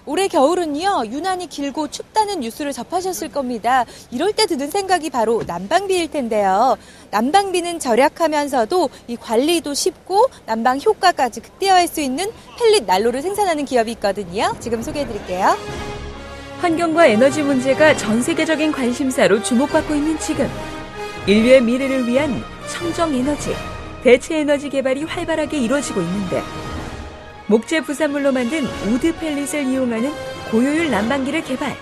올해 겨울은요, 유난히 길고 춥다는 뉴스를 접하셨을 겁니다. 이럴 때 드는 생각이 바로 난방비일 텐데요. 난방비는 절약하면서도 이 관리도 쉽고 난방 효과까지 극대화할 수 있는 펠릿 난로를 생산하는 기업이 있거든요. 지금 소개해드릴게요. 환경과 에너지 문제가 전 세계적인 관심사로 주목받고 있는 지금. 인류의 미래를 위한 청정 에너지, 대체 에너지 개발이 활발하게 이루어지고 있는데 목재 부산물로 만든 우드 펠릿을 이용하는 고효율 난방기를 개발.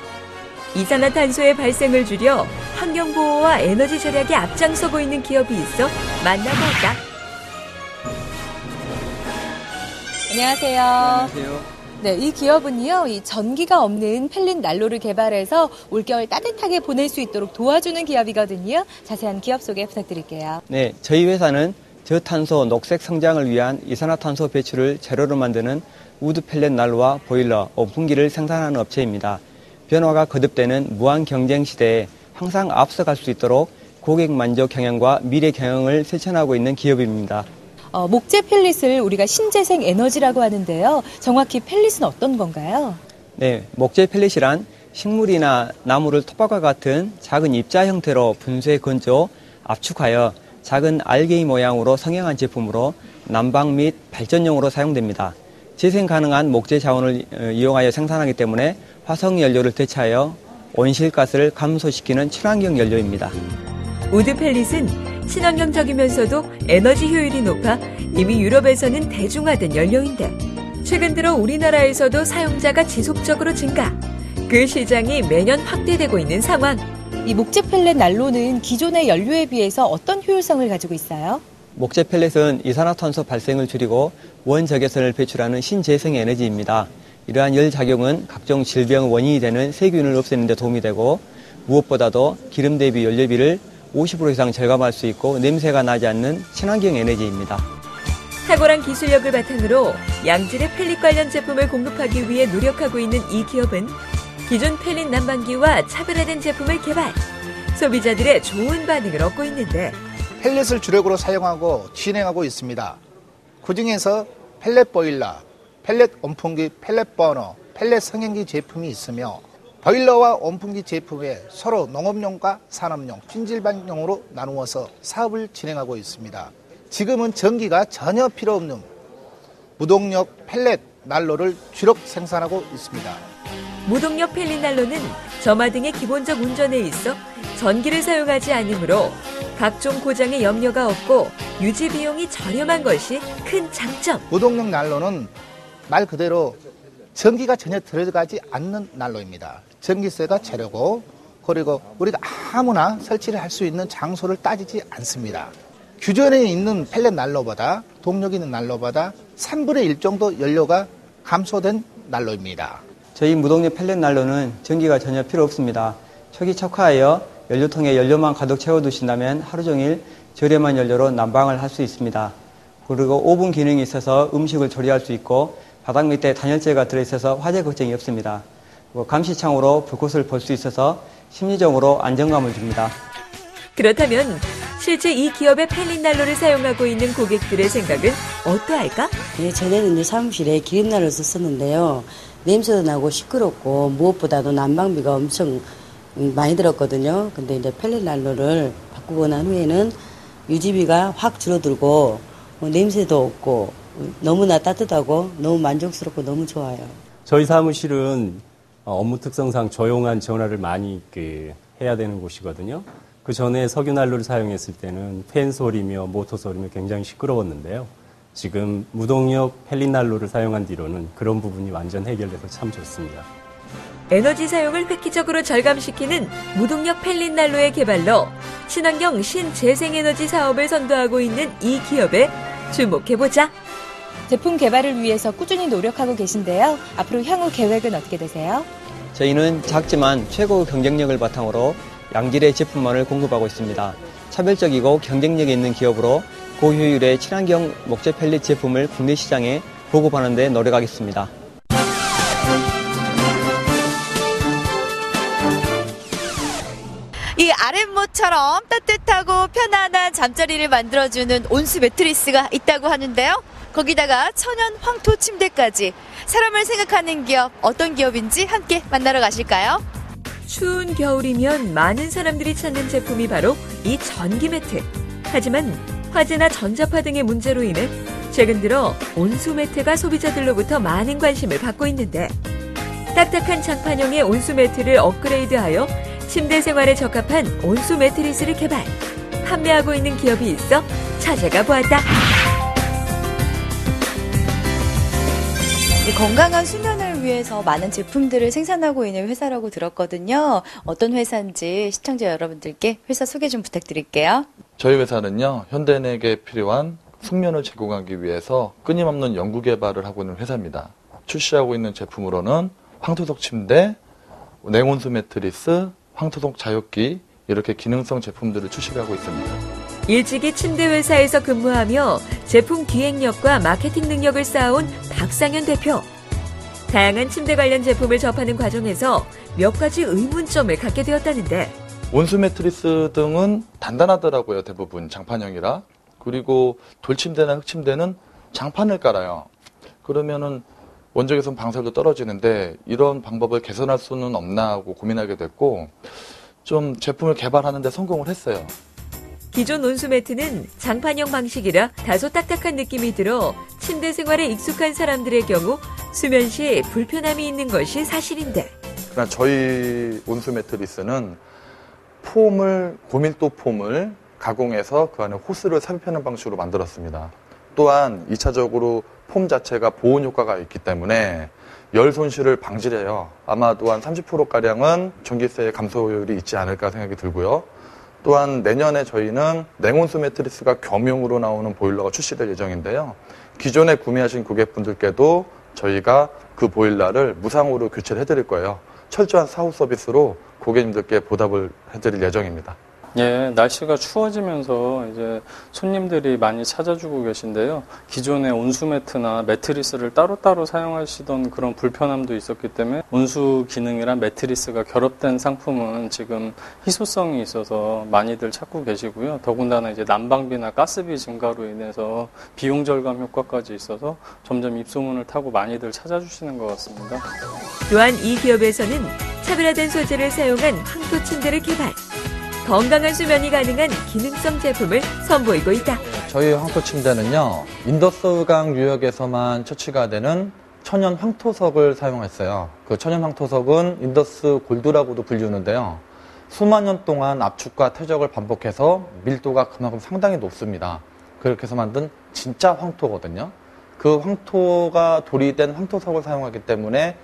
이산화탄소의 발생을 줄여 환경보호와 에너지 절약에 앞장서고 있는 기업이 있어 만나볼까? 안녕하세요. 안녕하세요. 네, 이 기업은요, 이 전기가 없는 펠릿 난로를 개발해서 올겨울 따뜻하게 보낼 수 있도록 도와주는 기업이거든요. 자세한 기업 소개 부탁드릴게요. 네, 저희 회사는 저탄소 녹색 성장을 위한 이산화탄소 배출을 재료로 만드는 우드 펠렛 난로와 보일러, 온풍기를 생산하는 업체입니다. 변화가 거듭되는 무한 경쟁 시대에 항상 앞서갈 수 있도록 고객 만족 경영과 미래 경영을 실천하고 있는 기업입니다. 목재 펠릿을 우리가 신재생 에너지라고 하는데요. 정확히 펠릿은 어떤 건가요? 네, 목재 펠릿이란 식물이나 나무를 톱밥과 같은 작은 입자 형태로 분쇄 건조, 압축하여 작은 알갱이 모양으로 성형한 제품으로 난방 및 발전용으로 사용됩니다. 재생 가능한 목재 자원을 이용하여 생산하기 때문에 화석 연료를 대체하여 온실가스를 감소시키는 친환경 연료입니다. 우드 펠릿은 친환경적이면서도 에너지 효율이 높아 이미 유럽에서는 대중화된 연료인데 최근 들어 우리나라에서도 사용자가 지속적으로 증가. 그 시장이 매년 확대되고 있는 상황. 이 목재 펠렛 난로는 기존의 연료에 비해서 어떤 효율성을 가지고 있어요? 목재 펠렛은 이산화탄소 발생을 줄이고 원적외선을 배출하는 신재생 에너지입니다. 이러한 열 작용은 각종 질병 원인이 되는 세균을 없애는 데 도움이 되고 무엇보다도 기름 대비 연료비를 50% 이상 절감할 수 있고 냄새가 나지 않는 친환경 에너지입니다. 탁월한 기술력을 바탕으로 양질의 펠릿 관련 제품을 공급하기 위해 노력하고 있는 이 기업은 기존 펠릿 난방기와 차별화된 제품을 개발, 소비자들의 좋은 반응을 얻고 있는데 펠렛을 주력으로 사용하고 진행하고 있습니다. 그중에서 펠렛 보일러, 펠렛 온풍기, 펠렛 버너, 펠렛 성형기 제품이 있으며 보일러와 온풍기 제품에 서로 농업용과 산업용, 찜질방용으로 나누어서 사업을 진행하고 있습니다. 지금은 전기가 전혀 필요 없는 무동력 펠렛 난로를 주력 생산하고 있습니다. 무동력 펠릿 난로는 점화 등의 기본적 운전에 있어 전기를 사용하지 않으므로 각종 고장에 염려가 없고 유지 비용이 저렴한 것이 큰 장점. 무동력 난로는 말 그대로 전기가 전혀 들어가지 않는 난로입니다. 전기세가 재료고 그리고 우리가 아무나 설치를 할 수 있는 장소를 따지지 않습니다. 기존에 있는 펠렛 난로보다 동력 있는 난로보다 3분의 1 정도 연료가 감소된 난로입니다. 저희 무동력 펠렛 난로는 전기가 전혀 필요 없습니다. 초기 척화하여 연료통에 연료만 가득 채워두신다면 하루 종일 저렴한 연료로 난방을 할 수 있습니다. 그리고 오븐 기능이 있어서 음식을 조리할 수 있고 바닥 밑에 단열재가 들어있어서 화재 걱정이 없습니다. 감시창으로 불꽃을 볼 수 있어서 심리적으로 안정감을 줍니다. 그렇다면 실제 이 기업의 펠릿 난로를 사용하고 있는 고객들의 생각은 어떠할까? 예, 전에는 이제 사무실에 기름난로를 썼었는데요. 냄새도 나고 시끄럽고 무엇보다도 난방비가 엄청 많이 들었거든요. 근데 이제 펠릿 난로를 바꾸고 난 후에는 유지비가 확 줄어들고 냄새도 없고 너무나 따뜻하고 너무 만족스럽고 너무 좋아요. 저희 사무실은 업무 특성상 조용한 전화를 많이 해야 되는 곳이거든요. 그 전에 석유난로를 사용했을 때는 팬 소리며 모터 소리며 굉장히 시끄러웠는데요. 지금 무동력 펠릿 난로를 사용한 뒤로는 그런 부분이 완전 해결돼서 참 좋습니다. 에너지 사용을 획기적으로 절감시키는 무동력 펠릿 난로의 개발로 친환경 신재생에너지 사업을 선도하고 있는 이 기업에 주목해보자. 제품 개발을 위해서 꾸준히 노력하고 계신데요. 앞으로 향후 계획은 어떻게 되세요? 저희는 작지만 최고 경쟁력을 바탕으로 양질의 제품만을 공급하고 있습니다. 차별적이고 경쟁력이 있는 기업으로 고효율의 친환경 목재 펠릿 제품을 국내 시장에 보급하는 데 노력하겠습니다. 이 아랫모처럼 따뜻하고 편안한 잠자리를 만들어주는 온수 매트리스가 있다고 하는데요. 거기다가 천연 황토 침대까지. 사람을 생각하는 기업, 어떤 기업인지 함께 만나러 가실까요? 추운 겨울이면 많은 사람들이 찾는 제품이 바로 이 전기 매트. 하지만 화재나 전자파 등의 문제로 인해 최근 들어 온수 매트가 소비자들로부터 많은 관심을 받고 있는데, 딱딱한 장판형의 온수 매트를 업그레이드하여 침대 생활에 적합한 온수 매트리스를 개발, 판매하고 있는 기업이 있어 찾아가 보았다. 건강한 수면을 위해서 많은 제품들을 생산하고 있는 회사라고 들었거든요. 어떤 회사인지 시청자 여러분들께 회사 소개 좀 부탁드릴게요. 저희 회사는요, 현대인에게 필요한 숙면을 제공하기 위해서 끊임없는 연구 개발을 하고 있는 회사입니다. 출시하고 있는 제품으로는 황토석 침대, 냉온수 매트리스, 황토석 자욕기, 이렇게 기능성 제품들을 출시하고 있습니다. 일찍이 침대 회사에서 근무하며 제품 기획력과 마케팅 능력을 쌓아온 박상현 대표. 다양한 침대 관련 제품을 접하는 과정에서 몇 가지 의문점을 갖게 되었다는데, 온수 매트리스 등은 단단하더라고요, 대부분 장판형이라. 그리고 돌침대나 흙침대는 장판을 깔아요. 그러면은 원적외선 방사율도 떨어지는데 이런 방법을 개선할 수는 없나 하고 고민하게 됐고, 좀 제품을 개발하는 데 성공을 했어요. 기존 온수 매트는 장판형 방식이라 다소 딱딱한 느낌이 들어 침대 생활에 익숙한 사람들의 경우 수면 시 불편함이 있는 것이 사실인데, 그러나 저희 온수 매트리스는 폼을, 고밀도 폼을 가공해서 그 안에 호스를 삽입하는 방식으로 만들었습니다. 또한 2차적으로 폼 자체가 보온 효과가 있기 때문에 열 손실을 방지해요. 아마도 한 30%가량은 전기세 감소율이 있지 않을까 생각이 들고요. 또한 내년에 저희는 냉온수 매트리스가 겸용으로 나오는 보일러가 출시될 예정인데요. 기존에 구매하신 고객분들께도 저희가 그 보일러를 무상으로 교체를 해드릴 거예요. 철저한 사후 서비스로 고객님들께 보답을 해드릴 예정입니다. 예, 날씨가 추워지면서 이제 손님들이 많이 찾아주고 계신데요. 기존의 온수 매트나 매트리스를 따로따로 사용하시던 그런 불편함도 있었기 때문에 온수 기능이랑 매트리스가 결합된 상품은 지금 희소성이 있어서 많이들 찾고 계시고요. 더군다나 이제 난방비나 가스비 증가로 인해서 비용 절감 효과까지 있어서 점점 입소문을 타고 많이들 찾아주시는 것 같습니다. 또한 이 기업에서는 차별화된 소재를 사용한 황토 침대를 개발, 건강한 수면이 가능한 기능성 제품을 선보이고 있다. 저희 황토 침대는요, 인더스강 유역에서만 처치가 되는 천연 황토석을 사용했어요. 그 천연 황토석은 인더스 골드라고도 불리우는데요. 수만 년 동안 압축과 퇴적을 반복해서 밀도가 그만큼 상당히 높습니다. 그렇게 해서 만든 진짜 황토거든요. 그 황토가 돌이된 황토석을 사용하기 때문에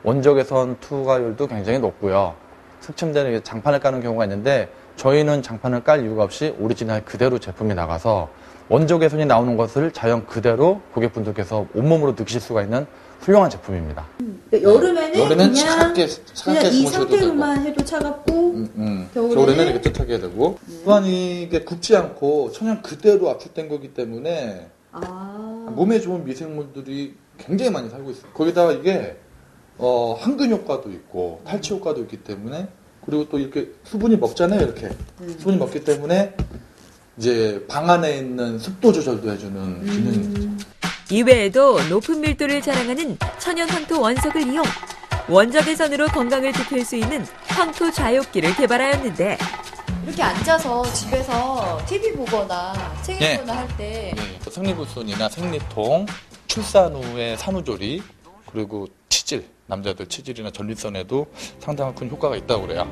원적외선 투과율도 굉장히 높고요. 습침대는 장판을 까는 경우가 있는데 저희는 장판을 깔 이유가 없이 오리지널 그대로 제품이 나가서 원적외선이 나오는 것을 자연 그대로 고객분들께서 온몸으로 느끼실 수가 있는 훌륭한 제품입니다. 여름에는 차갑게 이 상태로만 해도 차갑고 겨울에는 이렇게 뜨뜻하게 해야 되고 또한 이게 굽지 않고 천연 그대로 압축된 거기 때문에 몸에 좋은 미생물들이 굉장히 많이 살고 있어요. 거기다가 이게 항균 효과도 있고 탈취 효과도 있기 때문에, 그리고 또 이렇게 수분이 먹잖아요. 이렇게 수분이 먹기 때문에 이제 방 안에 있는 습도 조절도 해주는 기능이 있죠. 이외에도 높은 밀도를 자랑하는 천연 황토 원석을 이용 원적외선으로 건강을 지킬 수 있는 황토 자욕기를 개발하였는데, 이렇게 앉아서 집에서 TV 보거나 책 읽거나 할 때 생리불순이나 생리통, 출산 후의 산후조리, 그리고 치질, 남자들 치질이나 전립선에도 상당한 큰 효과가 있다고 그래요.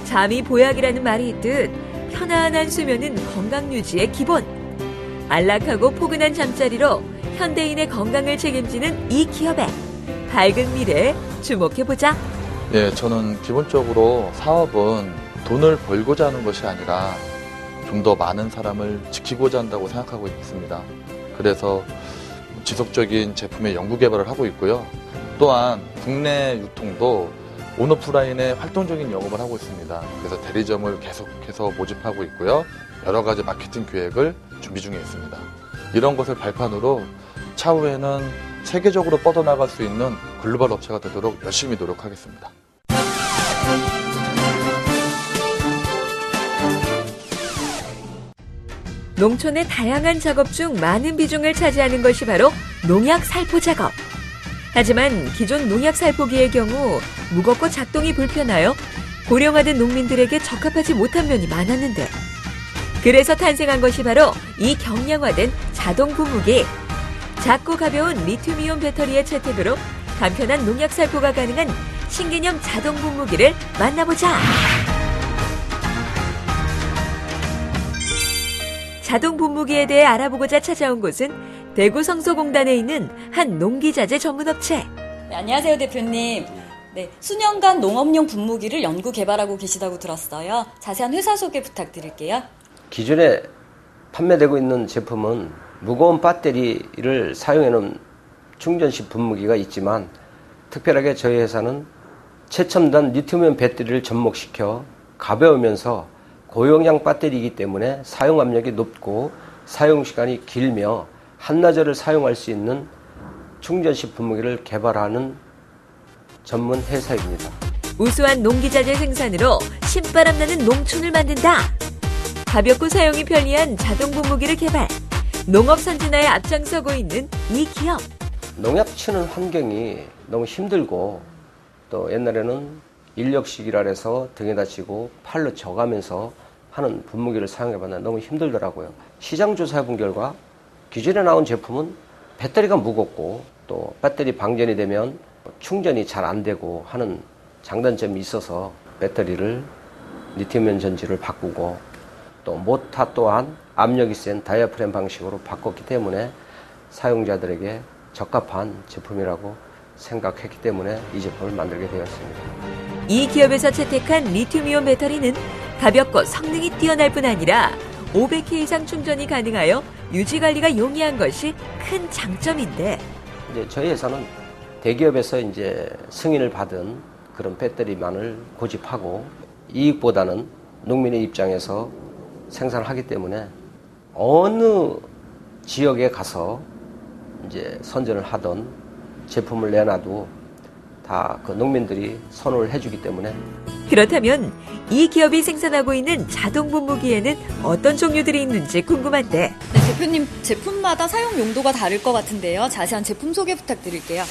잠이 보약이라는 말이 있듯 편안한 수면은 건강 유지의 기본. 안락하고 포근한 잠자리로 현대인의 건강을 책임지는 이 기업의 밝은 미래에 주목해보자. 예, 저는 기본적으로 사업은 돈을 벌고자 하는 것이 아니라 좀 더 많은 사람을 지키고자 한다고 생각하고 있습니다. 그래서 지속적인 제품의 연구 개발을 하고 있고요. 또한 국내 유통도 온오프라인에 활동적인 영업을 하고 있습니다. 그래서 대리점을 계속해서 모집하고 있고요. 여러 가지 마케팅 계획을 준비 중에 있습니다. 이런 것을 발판으로 차후에는 세계적으로 뻗어나갈 수 있는 글로벌 업체가 되도록 열심히 노력하겠습니다. 농촌의 다양한 작업 중 많은 비중을 차지하는 것이 바로 농약 살포 작업. 하지만 기존 농약 살포기의 경우 무겁고 작동이 불편하여 고령화된 농민들에게 적합하지 못한 면이 많았는데, 그래서 탄생한 것이 바로 이 경량화된 자동 분무기. 작고 가벼운 리튬이온 배터리의 채택으로 간편한 농약 살포가 가능한 신개념 자동 분무기를 만나보자. 자동 분무기에 대해 알아보고자 찾아온 곳은 대구 성소공단에 있는 한 농기자재 전문업체. 네, 안녕하세요, 대표님. 네, 수년간 농업용 분무기를 연구 개발하고 계시다고 들었어요. 자세한 회사 소개 부탁드릴게요. 기존에 판매되고 있는 제품은 무거운 배터리를 사용해놓은 충전식 분무기가 있지만, 특별하게 저희 회사는 최첨단 리튬이온 배터리를 접목시켜 가벼우면서 고용량 배터리이기 때문에 사용 압력이 높고 사용 시간이 길며 한나절을 사용할 수 있는 충전식 분무기를 개발하는 전문 회사입니다. 우수한 농기자재 생산으로 신바람 나는 농촌을 만든다. 가볍고 사용이 편리한 자동 분무기를 개발. 농업 선진화에 앞장서고 있는 이 기업. 농약 치는 환경이 너무 힘들고, 또 옛날에는 인력식이라 해서 등에다 지고 팔로 져가면서 하는 분무기를 사용해봤는데 너무 힘들더라고요. 시장 조사해본 결과 기존에 나온 제품은 배터리가 무겁고 또 배터리 방전이 되면 충전이 잘 안 되고 하는 장단점이 있어서 배터리를 리튬이온 전지를 바꾸고, 또 모터 또한 압력이 센 다이아프램 방식으로 바꿨기 때문에 사용자들에게 적합한 제품이라고 생각했기 때문에 이 제품을 만들게 되었습니다. 이 기업에서 채택한 리튬이온 배터리는 가볍고 성능이 뛰어날 뿐 아니라 500회 이상 충전이 가능하여 유지관리가 용이한 것이 큰 장점인데, 이제 저희 회사는 대기업에서 이제 승인을 받은 그런 배터리만을 고집하고 이익보다는 농민의 입장에서 생산하기 때문에 어느 지역에 가서 이제 선전을 하던 제품을 내놔도 다 그 농민들이 선호를 해주기 때문에. 그렇다면 이 기업이 생산하고 있는 자동 분무기에는 어떤 종류들이 있는지 궁금한데. 네, 대표님, 제품마다 사용 용도가 다를 것 같은데요. 자세한 제품 소개 부탁드릴게요.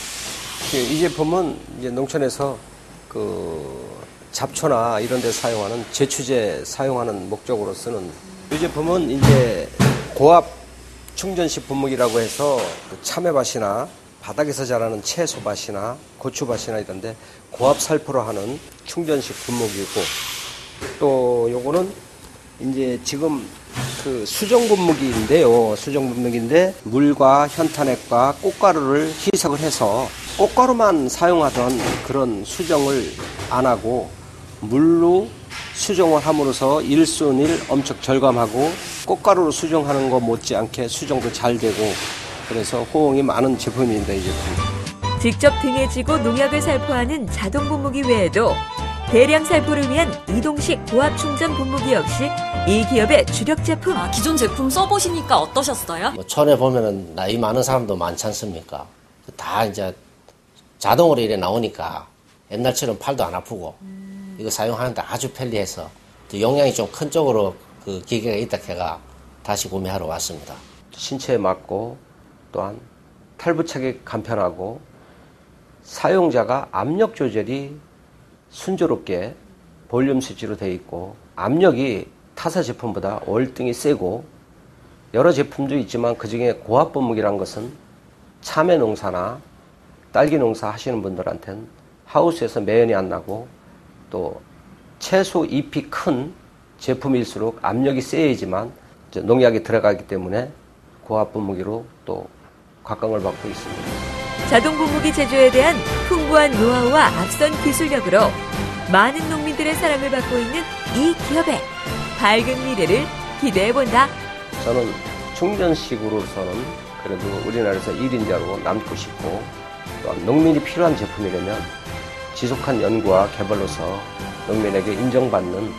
이 제품은 이제 농촌에서 그 잡초나 이런 데 사용하는 제초제 사용하는 목적으로 쓰는, 이 제품은 이제 고압 충전식 분무기라고 해서 참외밭이나 바닥에서 자라는 채소밭이나 고추밭이나 이런데 고압 살포로 하는 충전식 분무기고, 또 요거는 이제 지금 그 수정 분무기인데요. 수정 분무기인데 물과 현탄액과 꽃가루를 희석을 해서 꽃가루만 사용하던 그런 수정을 안 하고 물로 수정을 함으로써 일손일 엄청 절감하고 꽃가루로 수정하는 거 못지않게 수정도 잘 되고, 그래서 호응이 많은 제품입니다, 이 제품. 직접 등에 지고 농약을 살포하는 자동 분무기 외에도 대량 살포를 위한 이동식 고압 충전 분무기 역시 이 기업의 주력 제품. 기존 제품 써보시니까 어떠셨어요? 촌에 보면은 나이 많은 사람도 많지 않습니까? 다 이제 자동으로 이래 나오니까 옛날처럼 팔도 안 아프고 이거 사용하는데 아주 편리해서 또 용량이 좀 큰 쪽으로 그 기계가 있다 해가 다시 구매하러 왔습니다. 신체에 맞고 또한 탈부착이 간편하고 사용자가 압력 조절이 순조롭게 볼륨 스위치로 되어 있고, 압력이 타사 제품보다 월등히 세고, 여러 제품도 있지만 그중에 고압 분무기란 것은 참외 농사나 딸기 농사 하시는 분들한테는 하우스에서 매연이 안 나고, 또 채소 잎이 큰 제품일수록 압력이 세야지만 농약이 들어가기 때문에 고압 분무기로 또 각광을 받고 있습니다. 자동 분무기 제조에 대한 풍부한 노하우와 앞선 기술력으로 많은 농민들의 사랑을 받고 있는 이 기업의 밝은 미래를 기대해본다. 저는 충전식으로서는 그래도 우리나라에서 1인자로 남고 싶고, 또한 농민이 필요한 제품이라면 지속한 연구와 개발로서 농민에게 인정받는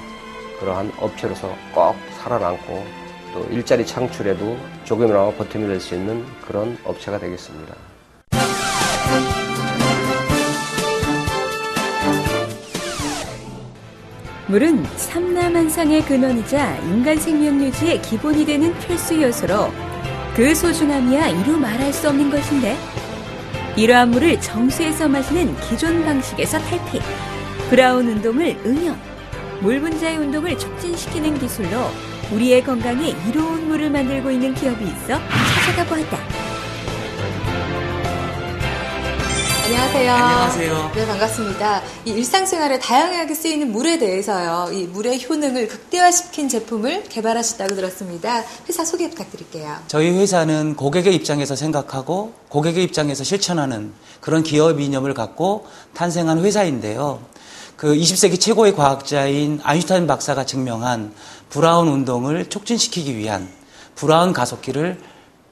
그러한 업체로서 꼭 살아남고, 또 일자리 창출에도 조금이나마 보탬이 될 수 있는 그런 업체가 되겠습니다. 물은 삼라만상의 근원이자 인간 생명 유지의 기본이 되는 필수 요소로 그 소중함이야 이루 말할 수 없는 것인데, 이러한 물을 정수해서 마시는 기존 방식에서 탈피, 브라운 운동을 응용, 물 분자의 운동을 촉진시키는 기술로 우리의 건강에 이로운 물을 만들고 있는 기업이 있어 찾아가 보았다. 안녕하세요. 안녕하세요. 네, 반갑습니다. 이 일상생활에 다양하게 쓰이는 물에 대해서요, 이 물의 효능을 극대화시킨 제품을 개발하셨다고 들었습니다. 회사 소개 부탁드릴게요. 저희 회사는 고객의 입장에서 생각하고 고객의 입장에서 실천하는 그런 기업 이념을 갖고 탄생한 회사인데요. 그 20세기 최고의 과학자인 아인슈타인 박사가 증명한 브라운 운동을 촉진시키기 위한 브라운 가속기를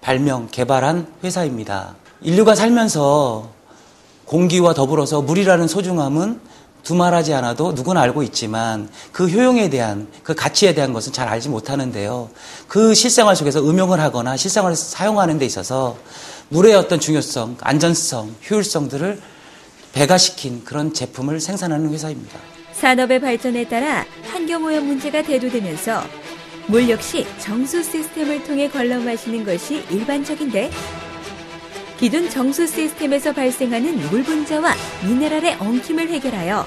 발명, 개발한 회사입니다. 인류가 살면서 공기와 더불어서 물이라는 소중함은 두말하지 않아도 누구나 알고 있지만 그 효용에 대한, 그 가치에 대한 것은 잘 알지 못하는데요. 그 실생활 속에서 응용을 하거나 실생활에서 사용하는 데 있어서 물의 어떤 중요성, 안전성, 효율성들을 배가시킨 그런 제품을 생산하는 회사입니다. 산업의 발전에 따라 환경오염 문제가 대두되면서 물 역시 정수 시스템을 통해 걸러 마시는 것이 일반적인데, 기존 정수 시스템에서 발생하는 물 분자와 미네랄의 엉킴을 해결하여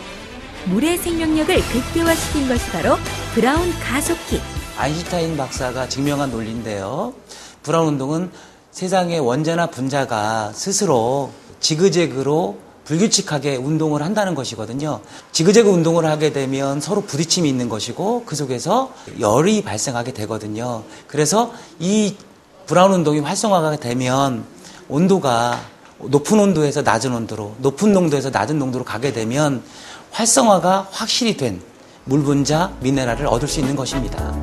물의 생명력을 극대화시킨 것이 바로 브라운 가속기. 아인슈타인 박사가 증명한 논리인데요. 브라운 운동은 세상의 원자나 분자가 스스로 지그재그로 불규칙하게 운동을 한다는 것이거든요. 지그재그 운동을 하게 되면 서로 부딪힘이 있는 것이고 그 속에서 열이 발생하게 되거든요. 그래서 이 브라운 운동이 활성화가 되면 온도가 높은 온도에서 낮은 온도로, 높은 농도에서 낮은 농도로 가게 되면 활성화가 확실히 된 물 분자, 미네랄을 얻을 수 있는 것입니다.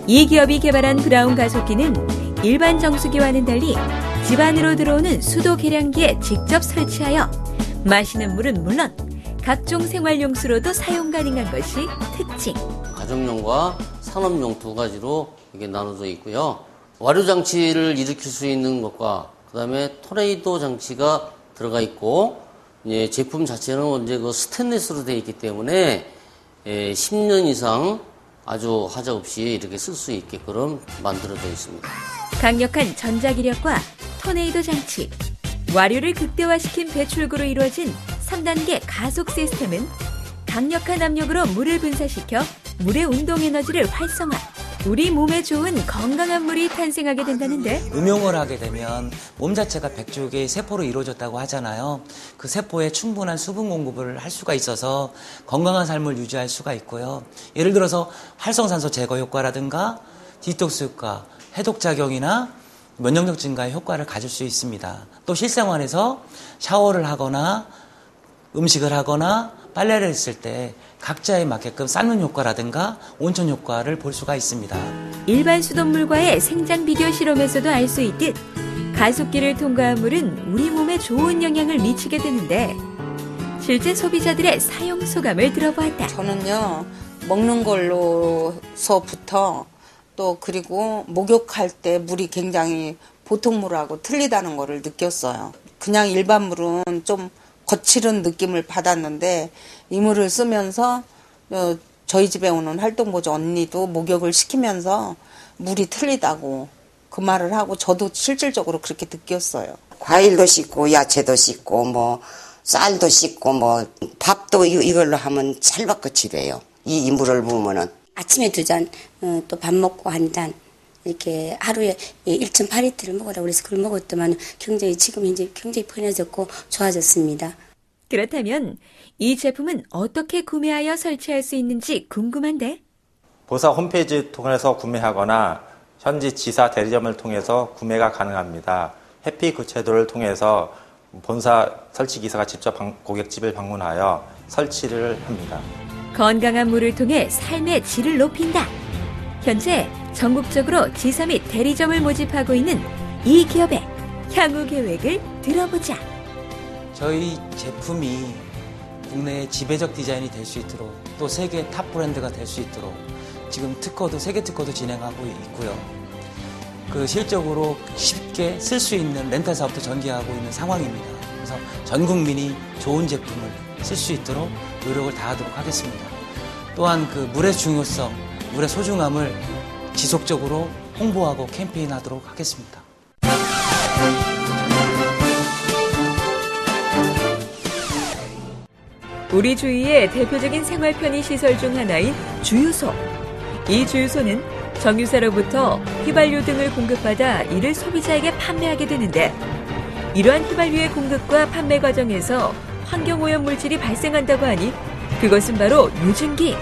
이 기업이 개발한 브라운 가속기는 일반 정수기와는 달리 집 안으로 들어오는 수도 계량기에 직접 설치하여 마시는 물은 물론 각종 생활용수로도 사용 가능한 것이 특징. 가정용과 산업용 두 가지로 이게 나눠져 있고요. 와류 장치를 일으킬 수 있는 것과 그다음에 토네이도 장치가 들어가 있고, 예, 제품 자체는 이제 그 스테인리스로 되어 있기 때문에 10년 이상 아주 하자 없이 이렇게 쓸 수 있게끔 만들어져 있습니다. 강력한 전자기력과 토네이도 장치, 와류를 극대화시킨 배출구로 이루어진 3단계 가속 시스템은 강력한 압력으로 물을 분사시켜 물의 운동 에너지를 활성화, 우리 몸에 좋은 건강한 물이 탄생하게 된다는데, 음용을 하게 되면 몸 자체가 100조 개의 세포로 이루어졌다고 하잖아요. 그 세포에 충분한 수분 공급을 할 수가 있어서 건강한 삶을 유지할 수가 있고요. 예를 들어서 활성산소 제거 효과라든가 디톡스 효과, 해독작용이나 면역력 증가의 효과를 가질 수 있습니다. 또 실생활에서 샤워를 하거나 음식을 하거나 빨래를 했을 때 각자에 맞게끔 삶는 효과라든가 온천 효과를 볼 수가 있습니다. 일반 수돗물과의 생장 비교 실험에서도 알 수 있듯 가속기를 통과한 물은 우리 몸에 좋은 영향을 미치게 되는데, 실제 소비자들의 사용 소감을 들어보았다. 저는요, 먹는 걸로서부터 또 그리고 목욕할 때 물이 굉장히 보통 물하고 틀리다는 거를 느꼈어요. 그냥 일반 물은 좀 거칠은 느낌을 받았는데 이 물을 쓰면서 저희 집에 오는 활동보조 언니도 목욕을 시키면서 물이 틀리다고 그 말을 하고 저도 실질적으로 그렇게 느꼈어요. 과일도 씻고 야채도 씻고 뭐 쌀도 씻고 뭐 밥도 이걸로 하면 찰밥같이 돼요. 이 물을 부으면은 아침에 2잔, 또 밥 먹고 1잔, 이렇게 하루에 1.8리터를 먹으라고 그래서 그걸 먹었더만 굉장히 지금 현재 굉장히 편해졌고 좋아졌습니다. 그렇다면 이 제품은 어떻게 구매하여 설치할 수 있는지 궁금한데? 보사 홈페이지 통해서 구매하거나 현지 지사 대리점을 통해서 구매가 가능합니다. 해피 구체도를 통해서 본사 설치기사가 직접 고객집을 방문하여 설치를 합니다. 건강한 물을 통해 삶의 질을 높인다. 현재 전국적으로 지사 및 대리점을 모집하고 있는 이 기업의 향후 계획을 들어보자. 저희 제품이 국내의 지배적 디자인이 될 수 있도록, 또 세계 탑 브랜드가 될 수 있도록 지금 세계 특허도 진행하고 있고요. 실적으로 쉽게 쓸 수 있는 렌탈 사업도 전개하고 있는 상황입니다. 그래서 전 국민이 좋은 제품을 쓸 수 있도록 노력을 다하도록 하겠습니다. 또한 그 물의 중요성, 물의 소중함을 지속적으로 홍보하고 캠페인하도록 하겠습니다. 우리 주위의 대표적인 생활 편의 시설 중 하나인 주유소. 이 주유소는 정유사로부터 휘발유 등을 공급받아 이를 소비자에게 판매하게 되는데, 이러한 휘발유의 공급과 판매 과정에서 환경오염 물질이 발생한다고 하니 그것은 바로 유증기.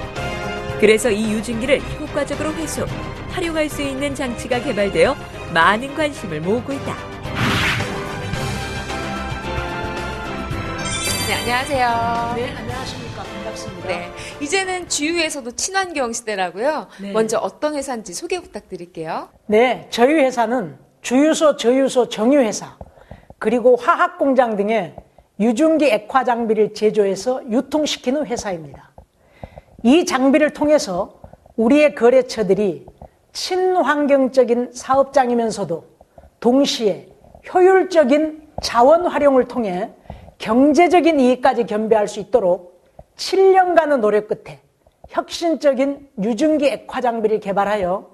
그래서 이 유증기를 효과적으로 회수, 활용할 수 있는 장치가 개발되어 많은 관심을 모으고 있다. 네, 안녕하세요. 네, 안녕하십니까. 반갑습니다. 네, 이제는 주유에서도 친환경 시대라고요. 네. 먼저 어떤 회사인지 소개 부탁드릴게요. 네, 저희 회사는 주유소, 저유소, 정유회사, 그리고 화학공장 등의 유증기 액화 장비를 제조해서 유통시키는 회사입니다. 이 장비를 통해서 우리의 거래처들이 친환경적인 사업장이면서도 동시에 효율적인 자원 활용을 통해 경제적인 이익까지 겸비할 수 있도록 7년간의 노력 끝에 혁신적인 유증기 액화 장비를 개발하여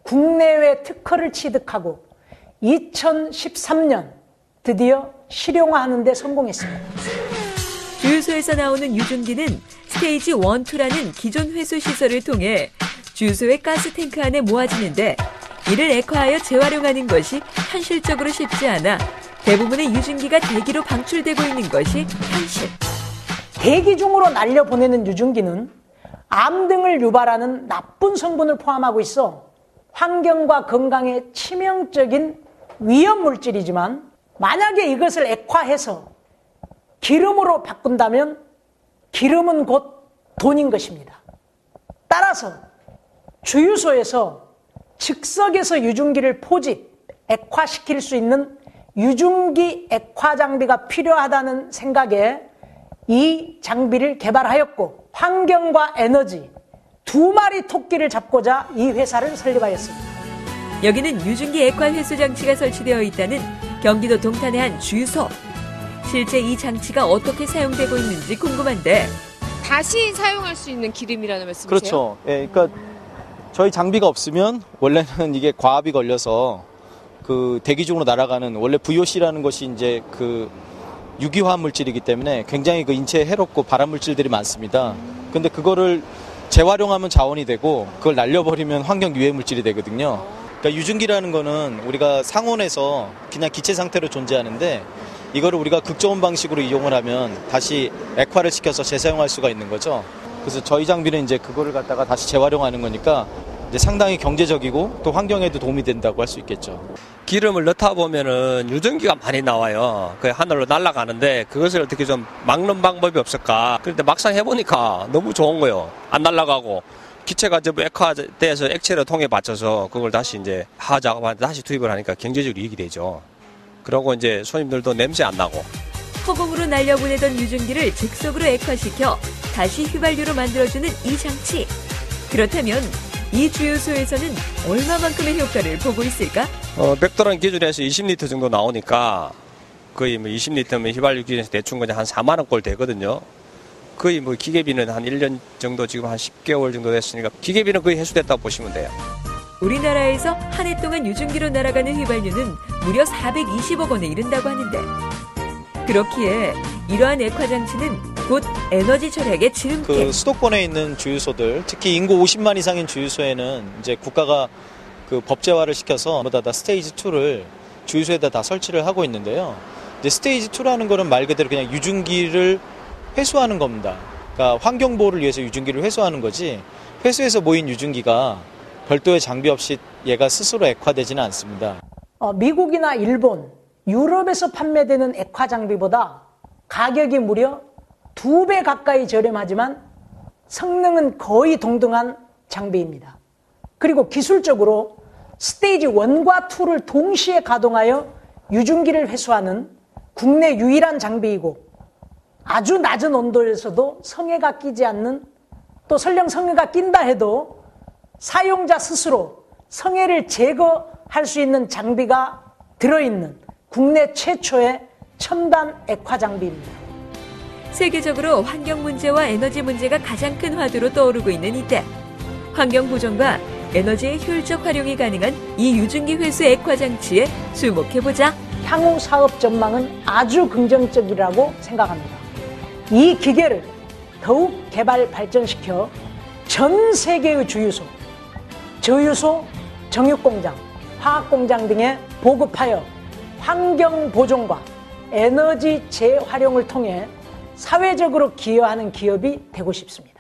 국내외 특허를 취득하고 2013년 드디어 실용화하는 데 성공했습니다. 주유소에서 나오는 유증기는 스테이지 1, 2라는 기존 회수 시설을 통해 주유소의 가스 탱크 안에 모아지는데, 이를 액화하여 재활용하는 것이 현실적으로 쉽지 않아 대부분의 유증기가 대기로 방출되고 있는 것이 현실. 대기 중으로 날려보내는 유증기는 암 등을 유발하는 나쁜 성분을 포함하고 있어 환경과 건강에 치명적인 위험 물질이지만, 만약에 이것을 액화해서 기름으로 바꾼다면 기름은 곧 돈인 것입니다. 따라서 주유소에서 즉석에서 유증기를 포집, 액화시킬 수 있는 유증기 액화 장비가 필요하다는 생각에 이 장비를 개발하였고, 환경과 에너지 두 마리 토끼를 잡고자 이 회사를 설립하였습니다. 여기는 유증기 액화 회수 장치가 설치되어 있다는 경기도 동탄의 한 주유소. 실제 이 장치가 어떻게 사용되고 있는지 궁금한데. 다시 사용할 수 있는 기름이라는 말씀이세요? 그렇죠. 예, 그러니까 저희 장비가 없으면 원래는 이게 과압이 걸려서 그 대기 중으로 날아가는, 원래 VOC라는 것이 이제 그 유기화 물질이기 때문에 굉장히 그 인체에 해롭고 발암 물질들이 많습니다. 근데 그거를 재활용하면 자원이 되고 그걸 날려버리면 환경 유해 물질이 되거든요. 그러니까 유증기라는 거는 우리가 상온에서 그냥 기체 상태로 존재하는데, 이거를 우리가 극저온 방식으로 이용을 하면 다시 액화를 시켜서 재사용할 수가 있는 거죠. 그래서 저희 장비는 이제 그거를 갖다가 다시 재활용하는 거니까 이제 상당히 경제적이고 또 환경에도 도움이 된다고 할 수 있겠죠. 기름을 넣다 보면은 유증기가 많이 나와요. 그 하늘로 날아가는데 그것을 어떻게 좀 막는 방법이 없을까. 그런데 막상 해보니까 너무 좋은 거예요. 안 날아가고 기체가 전부 액화돼서 액체로 통에 받쳐서 그걸 다시 이제 하작업한테 다시 투입을 하니까 경제적으로 이익이 되죠. 그러고 이제 손님들도 냄새 안 나고. 허공으로 날려보내던 유증기를 즉석으로 액화시켜 다시 휘발유로 만들어주는 이 장치. 그렇다면 이 주유소에서는 얼마만큼의 효과를 보고 있을까? 100도라는 기준에서 20리터 정도 나오니까 거의 뭐 20리터면 휘발유 기준에서 대충 그냥 한 4만 원꼴 되거든요. 거의 뭐 기계비는 한 1년 정도, 지금 한 10개월 정도 됐으니까 기계비는 거의 해소됐다고 보시면 돼요. 우리나라에서 한 해 동안 유증기로 날아가는 휘발유는 무려 420억 원에 이른다고 하는데, 그렇기에 이러한 액화 장치는 곧 에너지 절약의 지름길. 그 수도권에 있는 주유소들, 특히 인구 50만 이상인 주유소에는 이제 국가가 그 법제화를 시켜서 모두 다 스테이지 2를 주유소에다 다 설치를 하고 있는데요. 이제 스테이지 2라는 거는 말 그대로 그냥 유증기를 회수하는 겁니다. 그러니까 환경 보호를 위해서 유증기를 회수하는 거지, 회수해서 모인 유증기가 별도의 장비 없이 얘가 스스로 액화되지는 않습니다. 미국이나 일본, 유럽에서 판매되는 액화 장비보다 가격이 무려 2배 가까이 저렴하지만 성능은 거의 동등한 장비입니다. 그리고 기술적으로 스테이지 1과 2를 동시에 가동하여 유증기를 회수하는 국내 유일한 장비이고, 아주 낮은 온도에서도 성해가 끼지 않는, 또 설령 성해가 낀다 해도 사용자 스스로 성해를 제거할 수 있는 장비가 들어있는 국내 최초의 첨단 액화 장비입니다. 세계적으로 환경 문제와 에너지 문제가 가장 큰 화두로 떠오르고 있는 이때 환경 보존과 에너지의 효율적 활용이 가능한 이 유증기 회수 액화 장치에 주목해보자. 향후 사업 전망은 아주 긍정적이라고 생각합니다. 이 기계를 더욱 개발 발전시켜 전 세계의 주유소, 저유소, 정육공장, 화학공장 등에 보급하여 환경 보존과 에너지 재활용을 통해 사회적으로 기여하는 기업이 되고 싶습니다.